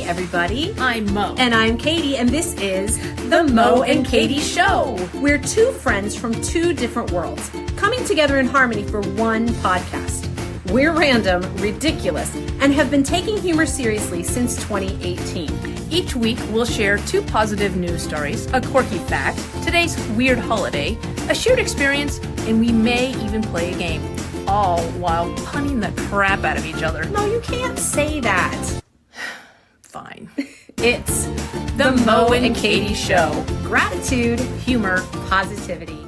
everybody. I'm Mo. And I'm Katie, and this is The Mo and Katie Show. We're two friends from two different worlds, coming together in harmony for one podcast. We're random, ridiculous, and have been taking humor seriously since 2018. Each week, we'll share two positive news stories, a quirky fact, today's weird holiday, a shared experience, and we may even play a game, all while punning the crap out of each other. No, you can't say that. Fine. It's The Mo and Katie Show. Gratitude, humor, positivity.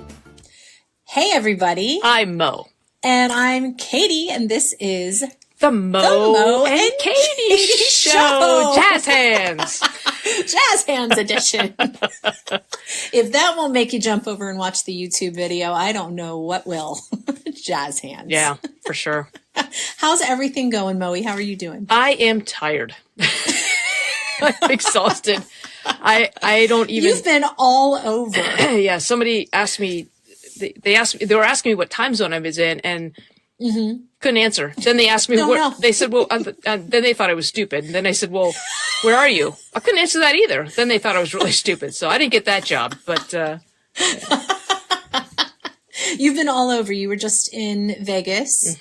Hey, everybody. I'm Mo. And I'm Katie, and this is The Mo and Katie Show. Jazz hands. Jazz hands edition. If that won't make you jump over and watch the YouTube video, I don't know what will. Jazz hands. Yeah, for sure. How's everything going, Moe? How are you doing? I am tired. I'm exhausted. I don't even. You've been all over. Yeah, somebody asked me. They were asking me what time zone I was in, and couldn't answer. Then they asked me they said, well, then they thought I was stupid. And then I said, well, where are you? I couldn't answer that either. Then they thought I was really stupid. So I didn't get that job, but, You've been all over. You were just in Vegas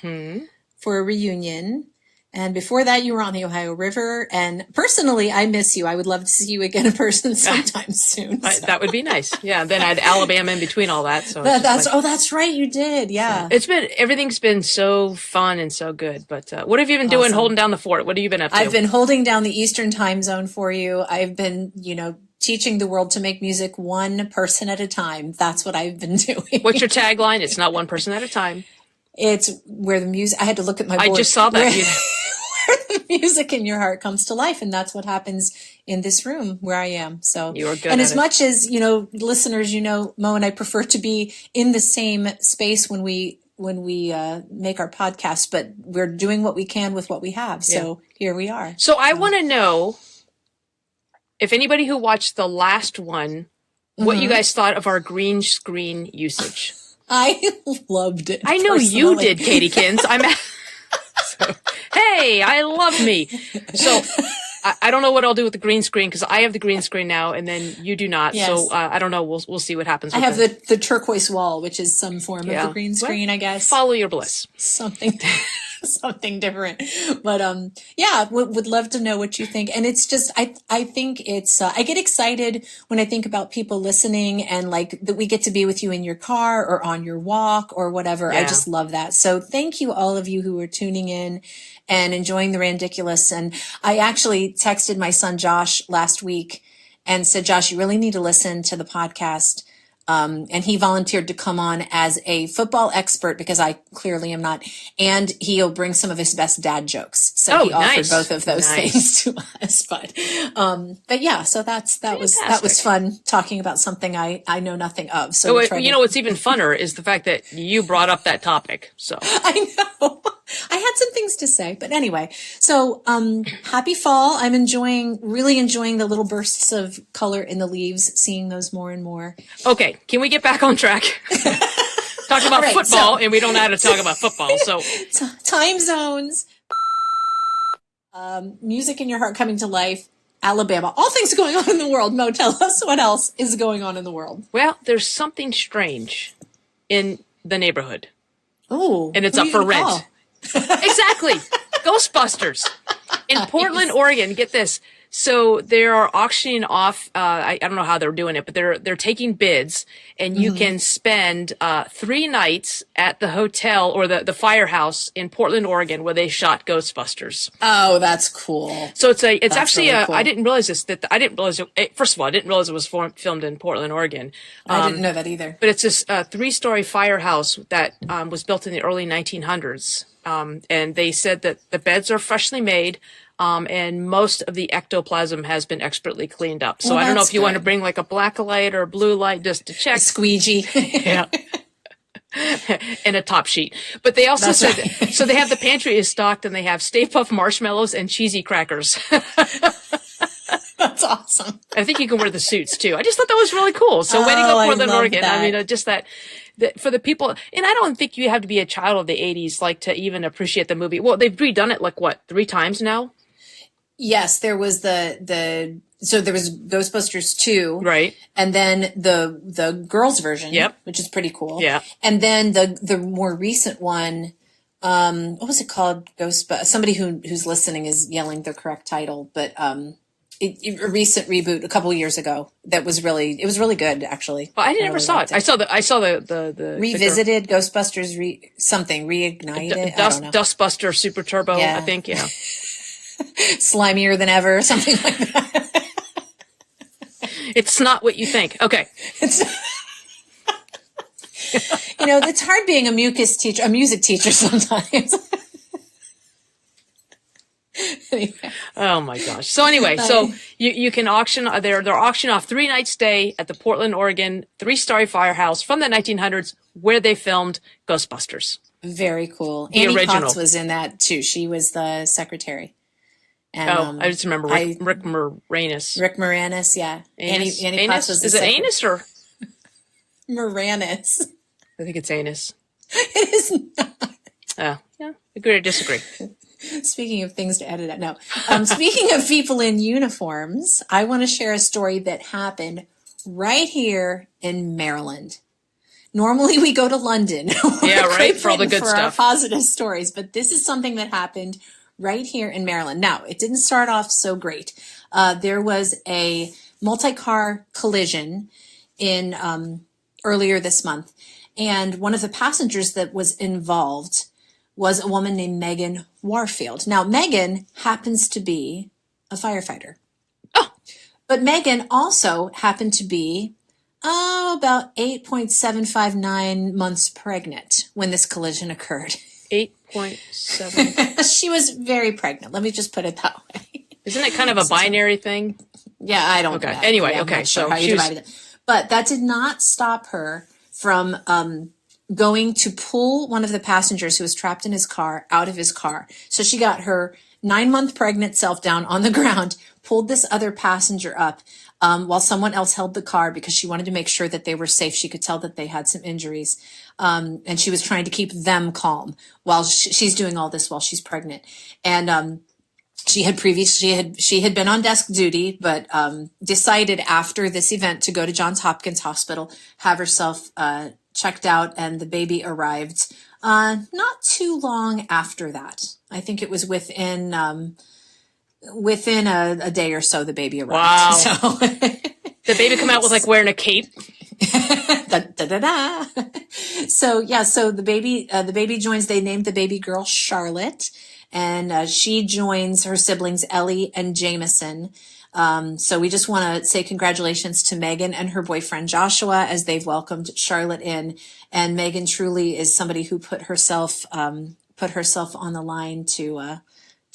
for a reunion. And before that, you were on the Ohio River. And personally, I miss you. I would love to see you again in person sometime soon. So. That would be nice. Yeah. Then I had Alabama in between all that. So that's right. You did. Yeah. Everything's been so fun and so good. But what have you been doing holding down the fort? What have you been up to? I've been holding down the Eastern time zone for you. I've been, teaching the world to make music one person at a time. That's what I've been doing. What's your tagline? It's not one person at a time. It's where the music, I had to look at my board. I just saw that. Where the music in your heart comes to life. And that's what happens in this room where I am. So, you are good. And as much as, listeners, Mo and I prefer to be in the same space when we make our podcast, but we're doing what we can with what we have. So here we are. So I want to know if anybody who watched the last one, what you guys thought of our green screen usage. I loved it. I know you did, Katiekins. Hey, I love me. So I don't know what I'll do with the green screen because I have the green screen now and then you do not. Yes. So I don't know. We'll see what happens. I have the turquoise wall, which is some form of the green screen, I guess. Follow your bliss. Something different. But would love to know what you think. And it's just, I think it's, I get excited when I think about people listening and like that we get to be with you in your car or on your walk or whatever. Yeah. I just love that. So thank you all of you who are tuning in and enjoying the Randiculous. And I actually texted my son Josh last week and said, Josh, you really need to listen to the podcast. And he volunteered to come on as a football expert because I clearly am not. And he'll bring some of his best dad jokes. So he offered both of those things to us. But yeah, so that was fun talking about something I know nothing of. So what's even funner is the fact that you brought up that topic. So I know. I had some things to say, but anyway, so, happy fall. I'm really enjoying the little bursts of color in the leaves, seeing those more and more. Okay. Can we get back on track? Talk about football and we don't know how to talk about football. So time zones, music in your heart coming to life, Alabama, all things going on in the world. Mo, tell us what else is going on in the world. Well, there's something strange in the neighborhood. Oh, and it's up for rent. Exactly. Ghostbusters in Portland, Oregon. Get this. So they are auctioning off, I don't know how they're doing it, but they're taking bids and you can spend, 3 nights at the hotel or the firehouse in Portland, Oregon, where they shot Ghostbusters. Oh, that's cool. So it's actually really cool. I didn't realize this, first of all, I didn't realize it was filmed in Portland, Oregon. I didn't know that either. But it's this, 3-story firehouse that, was built in the early 1900s. And they said that the beds are freshly made. And most of the ectoplasm has been expertly cleaned up. So I don't know if you want to bring like a black light or a blue light just to check. A squeegee. Yeah. And a top sheet. But they also so they have the pantry is stocked and they have Stay Puft marshmallows and cheesy crackers. That's awesome. I think you can wear the suits too. I just thought that was really cool. So wedding up Portland, Oregon. That. I mean, just that for the people, and I don't think you have to be a child of the 80s, like to even appreciate the movie. Well, they've redone it like 3 times now? Yes, there was so there was Ghostbusters 2, Right. and then the girls version, Yep. which is pretty cool. Yeah. And then the more recent one, what was it called? Somebody who's listening is yelling the correct title, but a recent reboot a couple of years ago that was really good actually. Well, I I never really saw liked it. I saw the Revisited Ghostbusters Reignited. I don't know. Dustbuster Super Turbo. Yeah. I think. Yeah. Slimier than ever, something like that. It's not what you think. Okay. It's, it's hard being a music teacher sometimes. Anyway. Oh my gosh. So anyway, so you can auction they're auctioning off 3-night stay at the Portland, Oregon 3-story firehouse from the 1900s where they filmed Ghostbusters. Very cool. The Annie original. Potts was in that too. She was the secretary. And, I just remember Rick Moranis. Rick Moranis, yeah. Anus? Annie Potts was the Is it anus or? Moranis. I think it's anus. It is not. Oh, yeah. Agree or disagree. Speaking of things to edit out, no. Speaking of people in uniforms, I want to share a story that happened right here in Maryland. Normally we go to London. Yeah, right. For all the good for stuff. Our positive stories, but this is something that happened right here in Maryland. Now, it didn't start off so great. There was a multi-car collision in earlier this month, and one of the passengers that was involved was a woman named Megan Warfield. Now, Megan happens to be a firefighter. Oh. But Megan also happened to be about 8.759 months pregnant when this collision occurred. 8.7. She was very pregnant. Let me just put it that way. Isn't it kind of a binary thing? Yeah, I don't know. Okay. Anyway, I'm okay. not sure So how you divided it. But that did not stop her from going to pull one of the passengers who was trapped in his car out of his car. So she got her 9-month pregnant self down on the ground, pulled this other passenger up while someone else held the car because she wanted to make sure that they were safe. She could tell that they had some injuries. And she was trying to keep them calm while she's doing all this while she's pregnant. And she had been on desk duty, but decided after this event to go to Johns Hopkins Hospital, have herself checked out, and the baby arrived not too long after that. I think it was within a day or so the baby arrived. Wow. So the baby come out with like wearing a cape. da, da, da, da. So yeah, so the baby joins. They named the baby girl Charlotte, and she joins her siblings Ellie and Jameson. So we just want to say congratulations to Megan and her boyfriend Joshua as they've welcomed Charlotte in. And Megan truly is somebody who put herself on the line to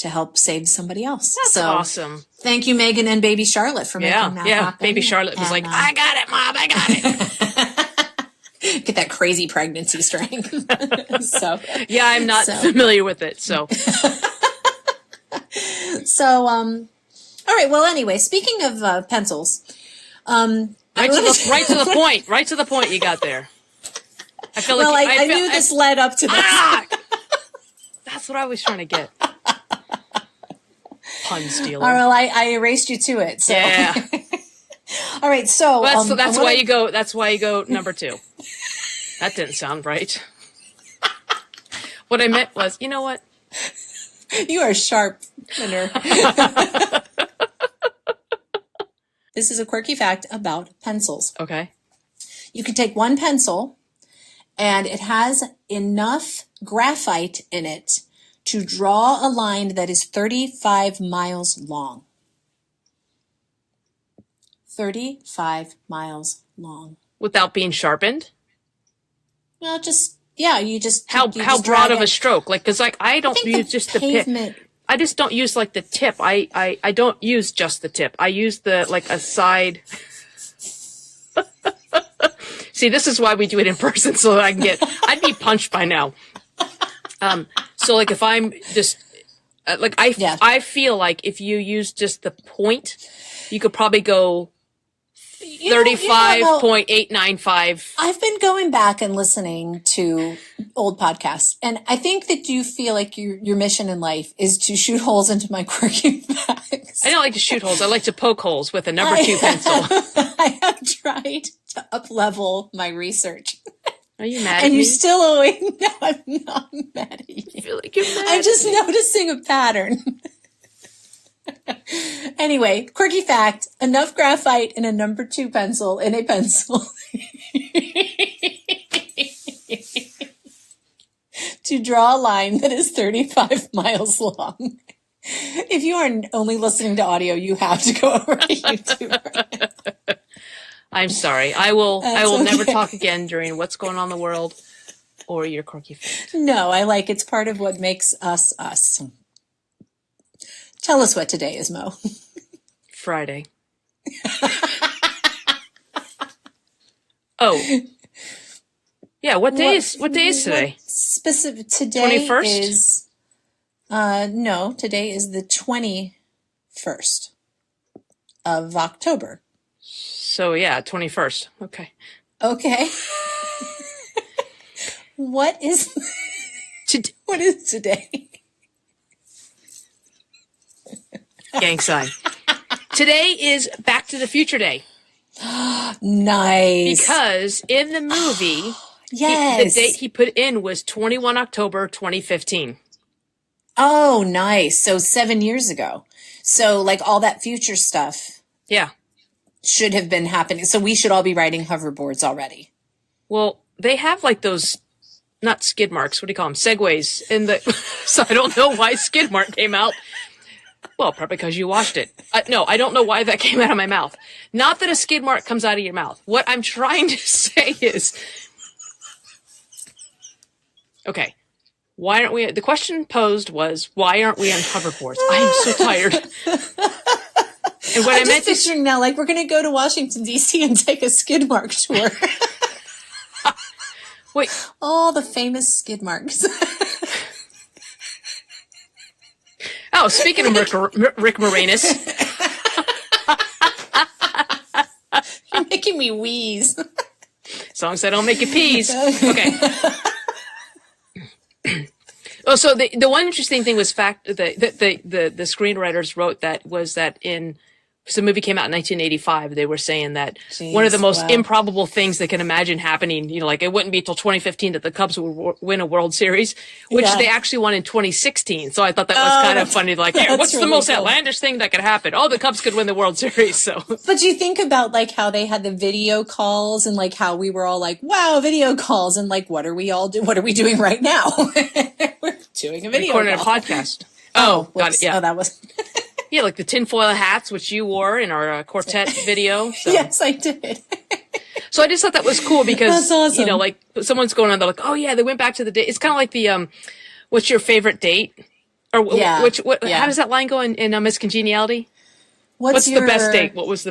help save somebody else. That's awesome. Thank you, Megan and baby Charlotte, for making that happen. Baby Charlotte was like, I got it, Mom, I got it. Get that crazy pregnancy strength. So yeah, I'm not familiar with it. So all right. Well, anyway, speaking of pencils, right to the point you got there. I feel well, like I knew this led up to this. That's what I was trying to get. Pun stealer. All right, well, I erased you to it. So. Yeah. All right. So that's why you go. That's why you go number 2. That didn't sound right. What I meant was, you know what? You are sharp, winner. This is a quirky fact about pencils. Okay. You can take one pencil, and it has enough graphite in it to draw a line that is 35 miles long. 35 miles long. Without being sharpened? Well, you just how just broad of it. a stroke? Like, because like I don't use just the pavement. I just don't use like the tip. I don't use just the tip. I use the like a side. See, this is why we do it in person, so that I'd be punched by now. So like if I'm just I feel like if you use just the point, you could probably go 35.895. I've been going back and listening to old podcasts, and I think that you feel like your mission in life is to shoot holes into my quirky facts. I don't like to shoot holes. I like to poke holes with a number 2 pencil. I have tried to up-level my research. Are you mad at me? And you still always... No, I'm not mad at you. I feel like you're mad. I'm just noticing a pattern. Anyway, quirky fact, enough graphite in a number 2 pencil in a pencil to draw a line that is 35 miles long. If you are only listening to audio, you have to go over to YouTube right now. I'm sorry. I will never okay. talk again during What's Going On in the World or your quirky fact. No, I like it's part of what makes us us. Tell us what today is, Mo. Friday. Oh. Yeah, what day is today? Specific today 21st? is no, today is the 21st of October. So yeah, 21st. Okay. Okay. What is today? Gang sign. Today is Back to the Future Day. Nice. Because in the movie, yes, the date he put in was 21 October 2015. Oh, nice. So 7 years ago. So like all that future stuff. Yeah. Should have been happening. So we should all be riding hoverboards already. Well, they have like those, not skid marks, what do you call them? Segways in the, so I don't know why skid mark came out. Well, probably because you washed it. No, I don't know why that came out of my mouth. Not that a skid mark comes out of your mouth. What I'm trying to say is, okay, why aren't we, the question posed was, why aren't we on hoverboards? I am so tired. And what I'm I meant just picturing now, like we're going to go to Washington, D.C. and take a skid mark tour. Wait. All the famous skid marks. Oh, speaking of Rick Moranis. You're making me wheeze. As long as I don't make you peas. Okay. Oh, so the one interesting thing was fact that the screenwriters wrote that was that in, because the movie came out in 1985, they were saying that one of the most improbable things they can imagine happening, you know, like it wouldn't be till 2015 that the Cubs would win a World Series, which they actually won in 2016. So I thought that was kind of funny. Like, yeah, what's really the most outlandish thing that could happen? Oh, the Cubs could win the World Series. So, but you think about like how they had the video calls and like how we were all like, wow, video calls. And like, what are we doing right now? We're doing a video recording call. a podcast. Oh, got it. Yeah. Oh, that was... Yeah, like the tinfoil hats, which you wore in our quartet video. So. Yes, I did. So I just thought that was cool because, that's awesome. You know, like someone's going on, they're like, oh yeah, they went back to the date. It's kind of like the, what's your favorite date? Or how does that line go in Miss Congeniality? What's the best date? What's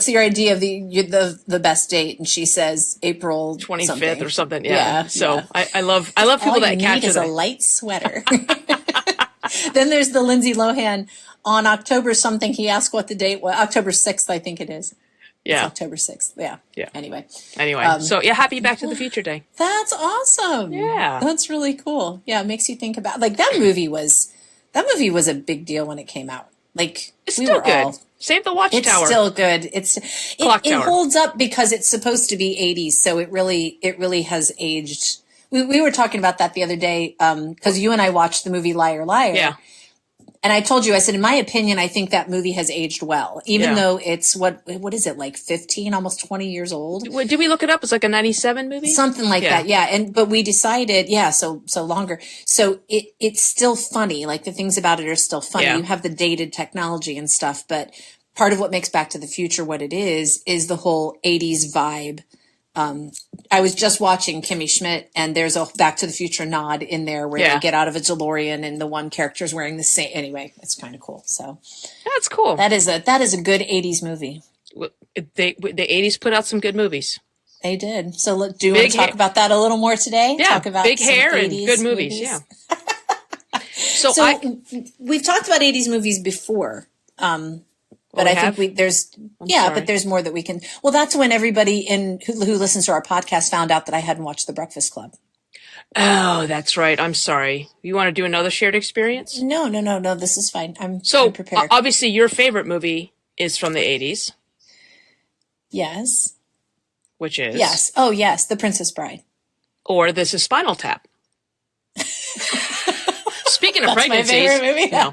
your idea of the best date? And she says April 25th or something. Yeah. So yeah. I love people that catch it. All you need is a light sweater. Then there's the Lindsay Lohan on October something. He asked what the date was. October 6th, I think it is. Yeah. It's October 6th. Yeah. Yeah. Anyway. So yeah, happy Back to the Future Day. That's awesome. Yeah. That's really cool. Yeah. It makes you think about like that movie was a big deal when it came out. Like it's still good. Save the Watchtower. It's still good. It holds up because it's supposed to be 80s. So it really has aged. We were talking about that the other day because you and I watched the movie Liar Liar. Yeah. And I told you, I said, in my opinion, I think that movie has aged well, even though it's what is it, like 15, almost 20 years old? Did we look it up? It's like a 97 movie? Something like that. Yeah. But we decided, so longer. So it's still funny. Like the things about it are still funny. Yeah. You have the dated technology and stuff, but part of what makes Back to the Future what it is the whole 80s vibe. I was just watching Kimmy Schmidt and there's a Back to the Future nod in there where they get out of a DeLorean and the one character's wearing the same. Anyway, it's kind of cool. So that's cool. That is a good 80s movie. The 80s put out some good movies. They did. So do you want to talk about that a little more today? Yeah. Talk about big hair and good movies. Yeah. So we've talked about 80s movies before. But I think sorry. but there's more that we can. Well, that's when everybody who listens to our podcast found out that I hadn't watched The Breakfast Club. Oh, that's right. I'm sorry. You want to do another shared experience? No. This is fine. I'm prepared. Obviously, your favorite movie is from the 80s. Yes. Which is? Yes. Oh, yes. The Princess Bride. Or this is Spinal Tap. Speaking of pregnancies. My favorite movie. No.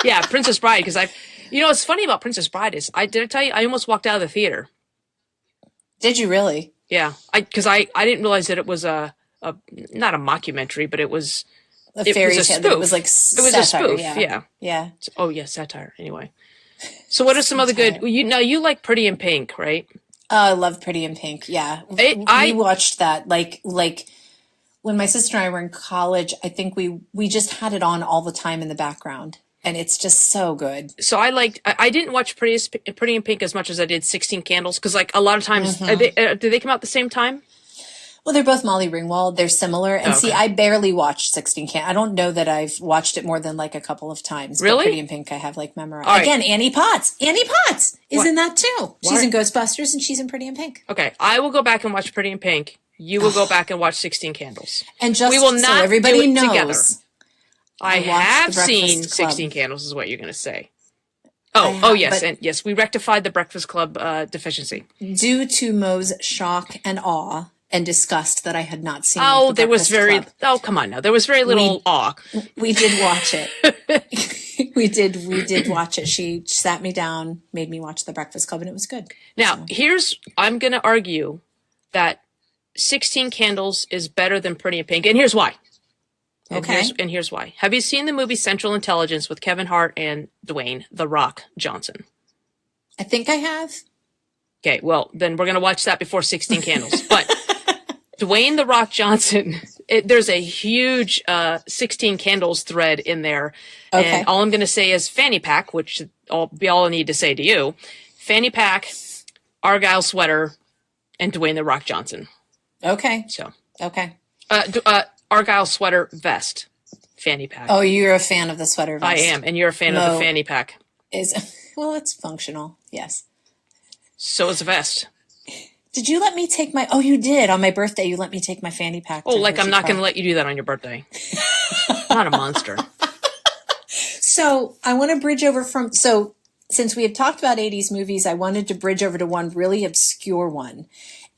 Yeah, Princess Bride. Because what's funny about Princess Bride is, did I tell you, I almost walked out of the theater. Did you really? Yeah. Because I didn't realize that it was not a mockumentary, but it was a fairy tale. Spoof. It was like satire, a spoof. Yeah. Oh, yeah, satire. Anyway. So what are some other good, you like Pretty in Pink, right? I love Pretty in Pink. Yeah. We watched that like when my sister and I were in college. I think we just had it on all the time in the background, and it's just so good. So I didn't watch Pretty in Pink as much as I did 16 Candles, because like a lot of times, do they come out at the same time? Well, they're both Molly Ringwald. They're similar. And see, I barely watched 16 Candles. I don't know that I've watched it more than like a couple of times. Really? But Pretty in Pink I have like memorized. Right. Again, Annie Potts. Annie Potts is in that too. She's What? in Ghostbusters and she's in Pretty in Pink. Okay, I will go back and watch Pretty in Pink. You will go back and watch 16 Candles. And just we will not so everybody do it knows, together. I have The seen Breakfast Club. 16 Candles is what you're going to say. Oh, yes. And yes, we rectified the Breakfast Club deficiency. Due to Mo's shock and awe and disgust that I had not seen. Oh, The there was Breakfast Club. oh, come on now. There was very little awe. We did watch it. we did watch it. She sat me down, made me watch The Breakfast Club, and it was good. Now, I'm going to argue that 16 Candles is better than Pretty in Pink, and here's why. And here's why. Have you seen the movie Central Intelligence with Kevin Hart and Dwayne "The Rock" Johnson? I think I have. Okay, well, then we're going to watch that before 16 Candles. But Dwayne "The Rock" Johnson, there's a huge 16 Candles thread in there. Okay. And all I'm going to say is fanny pack, which will be all I need to say to you. Fanny pack, Argyle sweater, and Dwayne "The Rock" Johnson. Okay. So. Okay. Argyle sweater, vest, fanny pack. Oh, you're a fan of the sweater vest. I am, and you're a fan of the fanny pack. Well, it's functional, yes. So is a vest. Did you let me take my? Oh, you did on my birthday. You let me take my fanny pack. Oh, like I'm not going to let you do that on your birthday. Not a monster. So I want to bridge over from. So since we had talked about 80s movies, I wanted to bridge over to one really obscure one,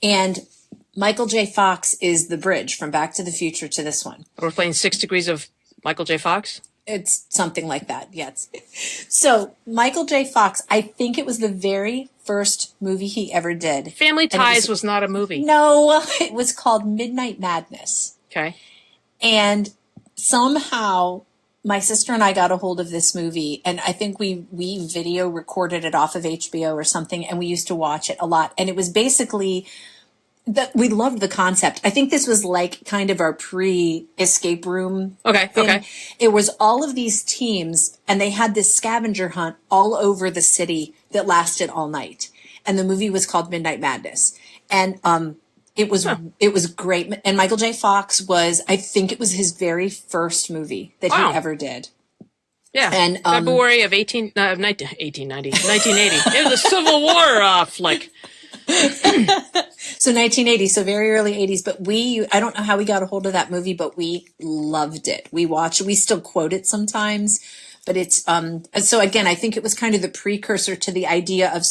and Michael J. Fox is the bridge from Back to the Future to this one. We're playing 6 Degrees of Michael J. Fox? It's something like that, yes. So Michael J. Fox, I think it was the very first movie he ever did. Family Ties was not a movie. No, it was called Midnight Madness. Okay. And somehow my sister and I got a hold of this movie, and I think we video recorded it off of HBO or something, and we used to watch it a lot. And it was basically... we loved the concept. I think this was like kind of our pre-escape room. Okay. It was all of these teams, and they had this scavenger hunt all over the city that lasted all night. And the movie was called Midnight Madness. And it was great. And Michael J. Fox I think it was his very first movie that he ever did. Yeah. And February of 1980. It was a Civil War flick. So 1980, so very early 80s, but I don't know how we got a hold of that movie, but we loved it. We still quote it sometimes, but it's, so again, I think it was kind of the precursor to the idea of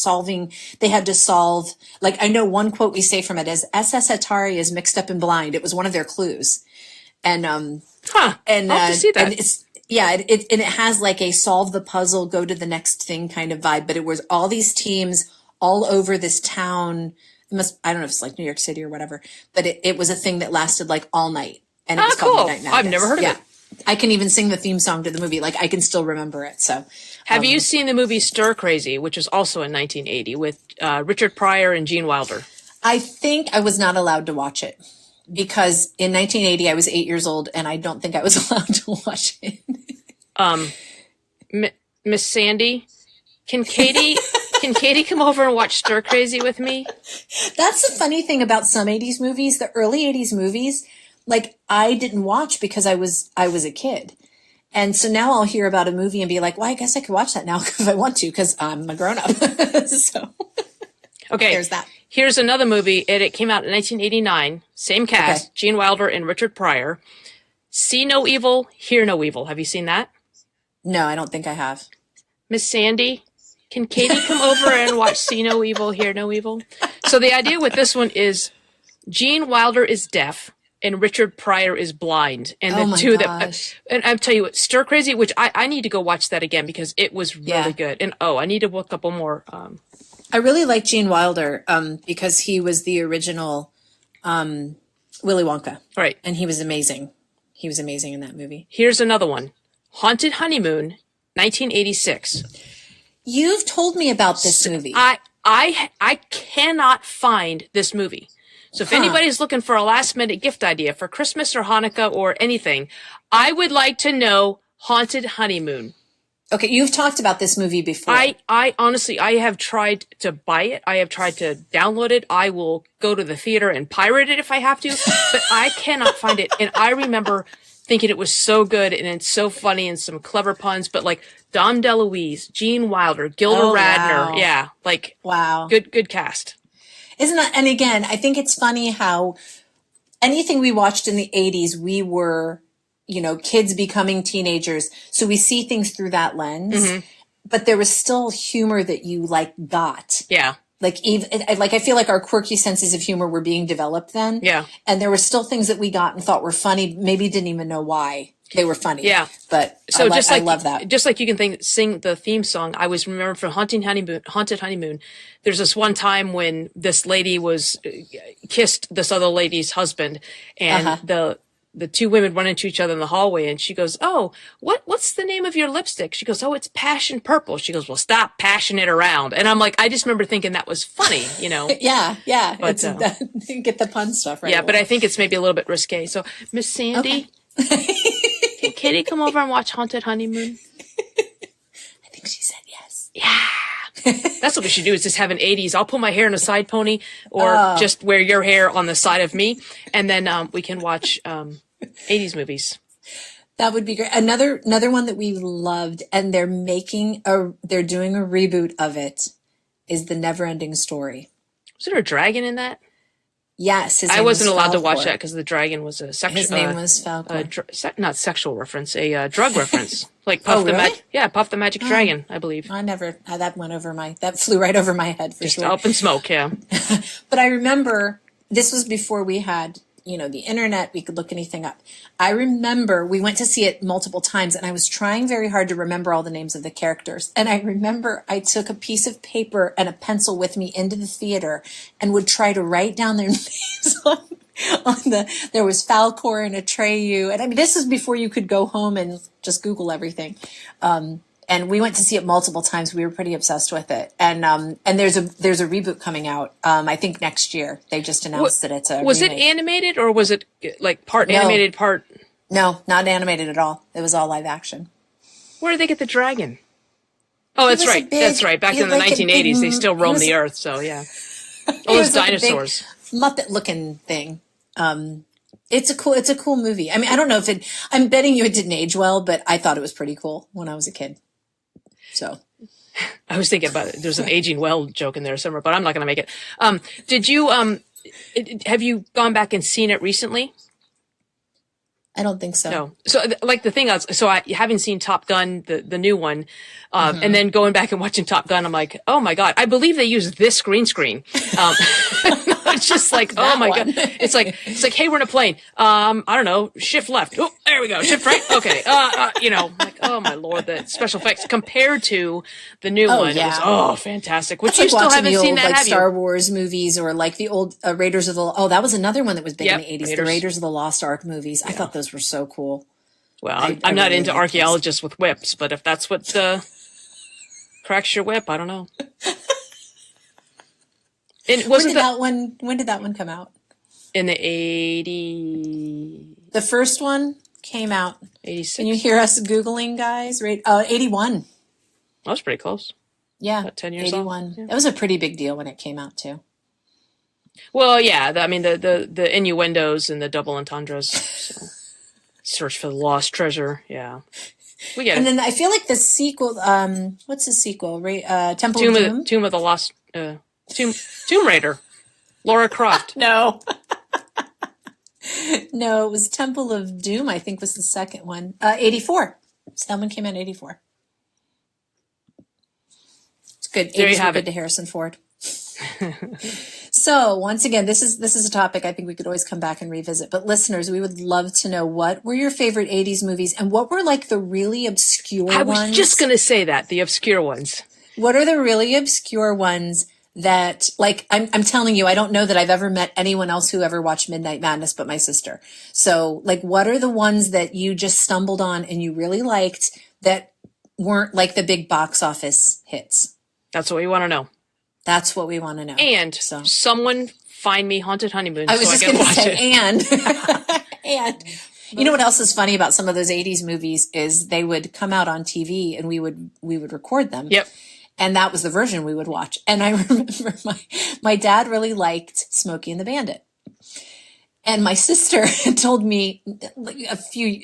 they had to solve, like, I know one quote we say from it is, SS Atari is mixed up and blind. It was one of their clues. And, I'll have to see that. And it has like a solve the puzzle, go to the next thing kind of vibe, but it was all these teams all over this town. I don't know if it's like New York City or whatever, but it was a thing that lasted like all night. And it was called Midnight Madness. I've never heard of it. I can even sing the theme song to the movie. Like I can still remember it. So have you seen the movie Stir Crazy, which was also in 1980 with Richard Pryor and Gene Wilder? I think I was not allowed to watch it because in 1980 I was 8 years old and I don't think I was allowed to watch it. Miss Sandy, can Katie come over and watch Stir Crazy with me? That's the funny thing about some 80s movies, the early 80s movies, like I didn't watch because I was a kid. And so now I'll hear about a movie and be like, well, I guess I could watch that now if I want to, because I'm a grown up. So Okay. there's that. Here's another movie. It came out in 1989. Same cast, Okay. Gene Wilder and Richard Pryor. See No Evil, Hear No Evil. Have you seen that? No, I don't think I have. Miss Sandy, can Katie come over and watch See No Evil, Hear No Evil? So the idea with this one is Gene Wilder is deaf and Richard Pryor is blind. And Oh the my two gosh. and I'll tell you what, Stir Crazy, which I need to go watch that again because it was really Yeah. good. And I need to look a couple more. I really like Gene Wilder because he was the original Willy Wonka. Right. And he was amazing. He was amazing in that movie. Here's another one. Haunted Honeymoon, 1986. You've told me about this movie. I cannot find this movie. So if anybody's looking for a last minute gift idea for Christmas or Hanukkah or anything, I would like to know Haunted Honeymoon. Okay, you've talked about this movie before. I honestly, I have tried to buy it. I have tried to download it. I will go to the theater and pirate it if I have to, but I cannot find it. And I remember thinking it was so good and it's so funny and some clever puns, but like Dom DeLuise, Gene Wilder, Gilda Radner. Wow. Yeah. Like, Wow. good cast. Isn't that, and again, I think it's funny how anything we watched in the 80s, we were, kids becoming teenagers. So we see things through that lens, but there was still humor that you got. Yeah. I feel like our quirky senses of humor were being developed then. Yeah. And there were still things that we got and thought were funny, maybe didn't even know why they were funny. Yeah. But So I love that. Just like you can sing the theme song, I was remembered from Haunted Honeymoon. There's this one time when this lady was kissed this other lady's husband, and the two women run into each other in the hallway, and she goes, "Oh, what's the name of your lipstick?" She goes, "Oh, it's Passion Purple." She goes, "Well, stop passion it around." And I'm like, I just remember thinking that was funny, Yeah. But, Get the pun stuff right. Yeah, but I think it's maybe a little bit risque. So, Miss Sandy, can Katie come over and watch Haunted Honeymoon? I think she said yes. Yeah. That's what we should do, is just have an 80s. I'll put my hair in a side pony or just wear your hair on the side of me. And then we can watch 80s movies. That would be great. Another one that we loved, and they're doing a reboot of it, is The Neverending Story. Was there a dragon in that? Yes. I wasn't allowed to watch that because the dragon was a sexual. His name was Falcor. Not sexual reference, a drug reference. Like Puff Puff the Magic Dragon, I believe. I never, that flew right over my head for Just sure. up in smoke, yeah. But I remember this was before we had, the internet, we could look anything up. I remember we went to see it multiple times and I was trying very hard to remember all the names of the characters. And I remember I took a piece of paper and a pencil with me into the theater and would try to write down their names there was Falcor and Atreyu. And I mean, this is before you could go home and just Google everything. And we went to see it multiple times. We were pretty obsessed with it. And there's a reboot coming out. I think next year. They just announced that it's a Was remake. it animated or was it like part animated, part? No, not animated at all. It was all live action. Where did they get the dragon? Oh, that's right. That's right. Back in the 1980s, they still roamed the earth. So yeah. All those dinosaurs. Muppet looking thing. It's a cool movie. I mean, I don't know if I'm betting you it didn't age well, but I thought it was pretty cool when I was a kid. So I was thinking about it. There's an aging well joke in there somewhere, but I'm not going to make it. Did you, have you gone back and seen it recently? I don't think so. No. So like the thing else, having seen Top Gun, the new one, and then going back and watching Top Gun, I'm like, oh my God, I believe they used this green screen. It's just like, oh my God. It's like, hey, we're in a plane. I don't know, shift left. Oh, there we go. Shift right. Okay. Like, oh my Lord, the special effects compared to the new one. Yeah. It was, fantastic. Which That's you like still haven't the seen old, that, have you? Star Wars movies or like the old Raiders of the, that was another one that was big in the 80s. The Raiders of the Lost Ark movies. I thought those were so cool. Well, I'm not really into like archaeologists with whips, but if that's what cracks your whip, I don't know. And When did that one come out? In the 80... The first one came out. 86. Can you hear us Googling, guys? Right? 81. That was pretty close. Yeah. About 10 years 81. off. Yeah. That was a pretty big deal when it came out, too. Well, yeah. The innuendos and the double entendres. So. Search for the lost treasure. Yeah. We get And it. then I feel like the sequel, what's the sequel? Temple of Doom? Tomb of the Lost, Tomb Raider. Laura Croft. No. No, it was Temple of Doom, I think was the second one. 84. So that one came out in 84. It's good. There you 80s were have good it. to Harrison Ford. So once again, this is a topic I think we could always come back and revisit. But listeners, we would love to know, what were your favorite 80s movies and what were like the really obscure ones? I was just going to say that, the obscure ones. What are the really obscure ones that, like, I'm telling you, I don't know that I've ever met anyone else who ever watched Midnight Madness but my sister. So, like, what are the ones that you just stumbled on and you really liked that weren't like the big box office hits? That's what we want to know. That's what we want to know. And someone find me Haunted Honeymoon. I was so just I can going to watch say, it. and you know what else is funny about some of those 80s movies is they would come out on TV and we would record them. Yep. And that was the version we would watch. And I remember my dad really liked Smokey and the Bandit. And my sister told me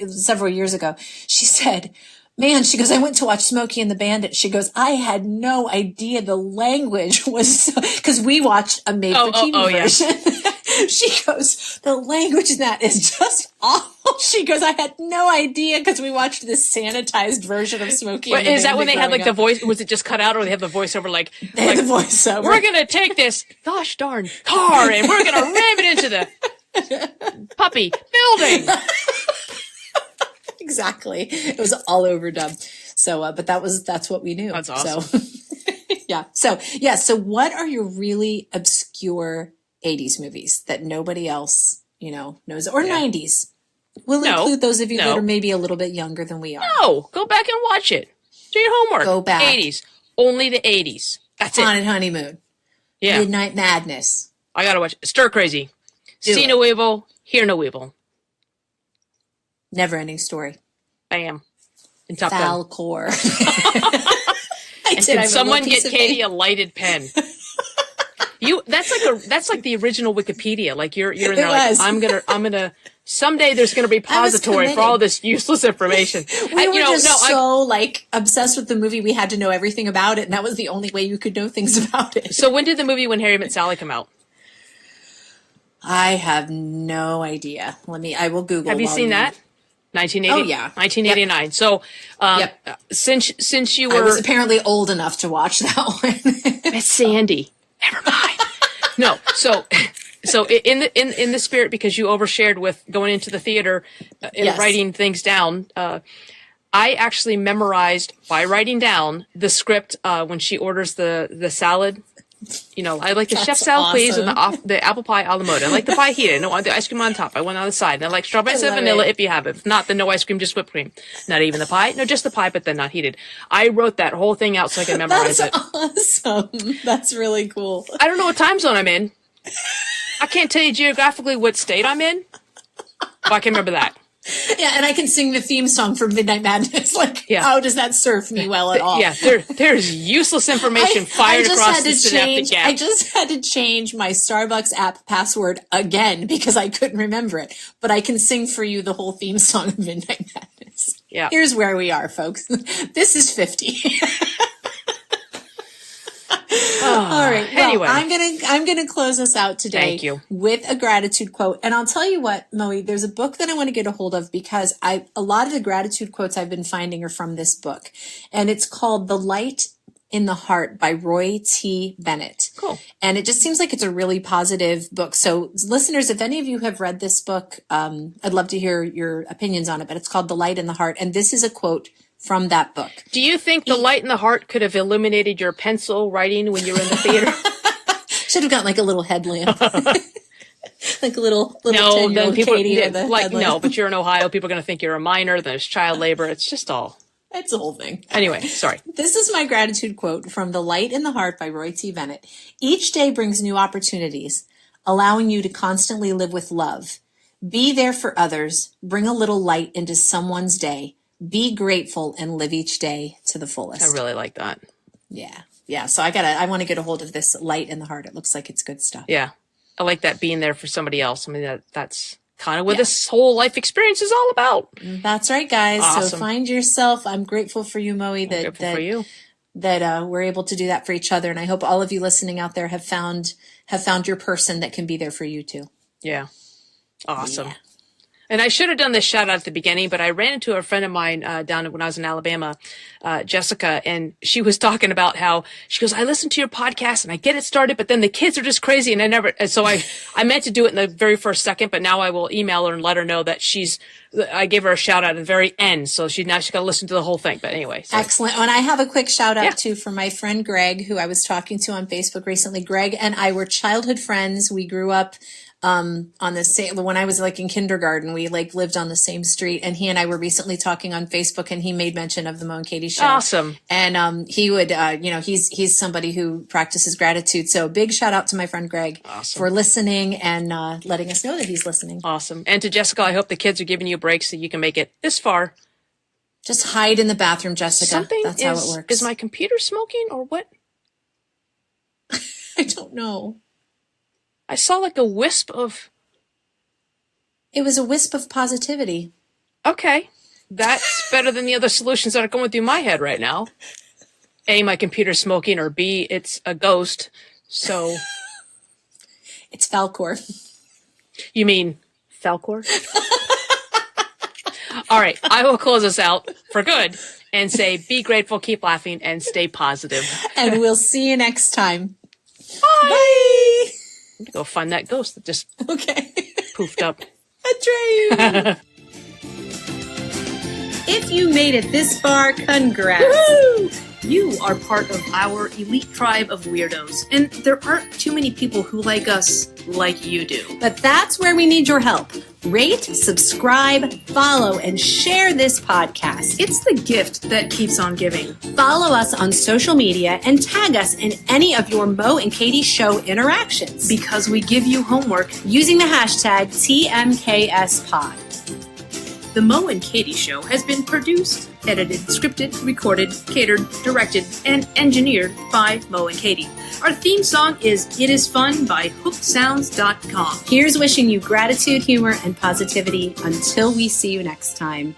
several years ago, she said, man, she goes, I went to watch Smokey and the Bandit. She goes, I had no idea the language was, because we watched a made-for-TV version. Yeah. She goes, the language in that is just awful. She goes, I had no idea because we watched this sanitized version of Smokey and the Bandit. Is that when they had like the voice? Was it just cut out, or they have the voiceover? They had the voiceover. We're gonna take this gosh darn car and we're gonna ram it into the puppy building. Exactly. It was all overdubbed. So, but that's what we knew. That's awesome. So, yeah. So what are your really obscure 80s movies that nobody else, knows, or 90s? We'll include those of you that are maybe a little bit younger than we are. No, go back and watch it. Do your homework. Go back. 80s. Only the 80s. That's it. Haunted Honeymoon. Yeah. Midnight Madness. I gotta watch it. Stir Crazy. See no evil, hear no evil. Never Ending Story. Bam. In Top Gun. Falcor. And can someone get Katie a lighted pen? That's like the original Wikipedia. Like you're in there like, I'm gonna someday there's gonna be repository for all this useless information. We were so obsessed with the movie, we had to know everything about it, and that was the only way you could know things about it. So when did the movie When Harry Met Sally come out? I have no idea. I will Google. Have you seen that? 1980. Oh yeah, 1989. Yep. So, since you were, I was apparently old enough to watch that one. Miss Sandy. Never mind. No. So in the spirit, because you overshared with going into the theater and writing things down, I actually memorized by writing down the script when she orders the salad. I like the chef salad, please, and the apple pie a la mode. I like the pie heated. No, the ice cream on top. I want on the side. And I like strawberries and vanilla if you have it. If not, then no ice cream, just whipped cream. Not even the pie. No, just the pie, but then not heated. I wrote that whole thing out so I could memorize it. That's awesome. That's really cool. I don't know what time zone I'm in. I can't tell you geographically what state I'm in, but I can remember that. Yeah, and I can sing the theme song for Midnight Madness. How does that serve me well at all? Yeah, there's useless information fired across the synaptic gap. I just had to change my Starbucks app password again because I couldn't remember it. But I can sing for you the whole theme song of Midnight Madness. Yeah. Here's where we are, folks. This is 50. All right. Well, anyway, I'm gonna close us out today. Thank you. With a gratitude quote, and I'll tell you what, Moe. There's a book that I want to get a hold of because a lot of the gratitude quotes I've been finding are from this book, and it's called "The Light in the Heart" by Roy T. Bennett. Cool. And it just seems like it's a really positive book. So, listeners, if any of you have read this book, I'd love to hear your opinions on it. But it's called "The Light in the Heart," and this is a quote from that book. Do you think the light in the heart could have illuminated your pencil writing when you were in the theater? Should have gotten a little headlamp. A little no, then people Katie no, but you're in Ohio. People are going to think you're a minor. There's child labor. It's just all. It's a whole thing. Anyway, sorry. This is my gratitude quote from "The Light in the Heart" by Roy T. Bennett. Each day brings new opportunities, allowing you to constantly live with love. Be there for others. Bring a little light into someone's day. Be grateful and live each day to the fullest. I really like that. Yeah. Yeah. So I want to get a hold of this Light in the Heart. It looks like it's good stuff. Yeah. I like that, being there for somebody else. I mean, that's kind of what this whole life experience is all about. That's right, guys. So Awesome. find yourself. I'm grateful for you, Moe, Grateful for you. that we're able to do that for each other. And I hope all of you listening out there have found your person that can be there for you too. Yeah. Awesome. Yeah. And I should have done this shout out at the beginning, but I ran into a friend of mine down when I was in Alabama, Jessica, and she was talking about how she goes, I listen to your podcast and I get it started, but then the kids are just crazy. And so I meant to do it in the very first second, but now I will email her and let her know that I gave her a shout out at the very end. So she's got to listen to the whole thing. But anyway. So. Excellent. And I have a quick shout out too for my friend Greg, who I was talking to on Facebook recently. Greg and I were childhood friends. We grew up on the same, when I was like in kindergarten, we like lived on the same street, and he and I were recently talking on Facebook, and he made mention of the Mo and Katie show. Awesome. And he would, he's somebody who practices gratitude. So big shout out to my friend Greg for listening and letting us know that he's listening. Awesome. And to Jessica, I hope the kids are giving you breaks so you can make it this far. Just hide in the bathroom, Jessica. That's how it works. Is my computer smoking or what? I don't know. I saw like a wisp of... It was a wisp of positivity. Okay. That's better than the other solutions that are going through my head right now. A, my computer's smoking, or B, it's a ghost. So... It's Falcor. You mean Falcor? All right. I will close us out for good and say, be grateful, keep laughing, and stay positive. And we'll see you next time. Bye! Bye! I'm going to go find that ghost that just poofed up. Atreyu! If you made it this far, congrats! Woo! You are part of our elite tribe of weirdos, and there aren't too many people who like us like you do. But that's where we need your help. Rate, subscribe, follow, and share this podcast. It's the gift that keeps on giving. Follow us on social media and tag us in any of your Mo and Katie show interactions. Because we give you homework Using the hashtag TMKSPod. The Mo and Katie Show has been produced, edited, scripted, recorded, catered, directed, and engineered by Mo and Katie. Our theme song is It Is Fun by HookedSounds.com. Here's wishing you gratitude, humor, and positivity until we see you next time.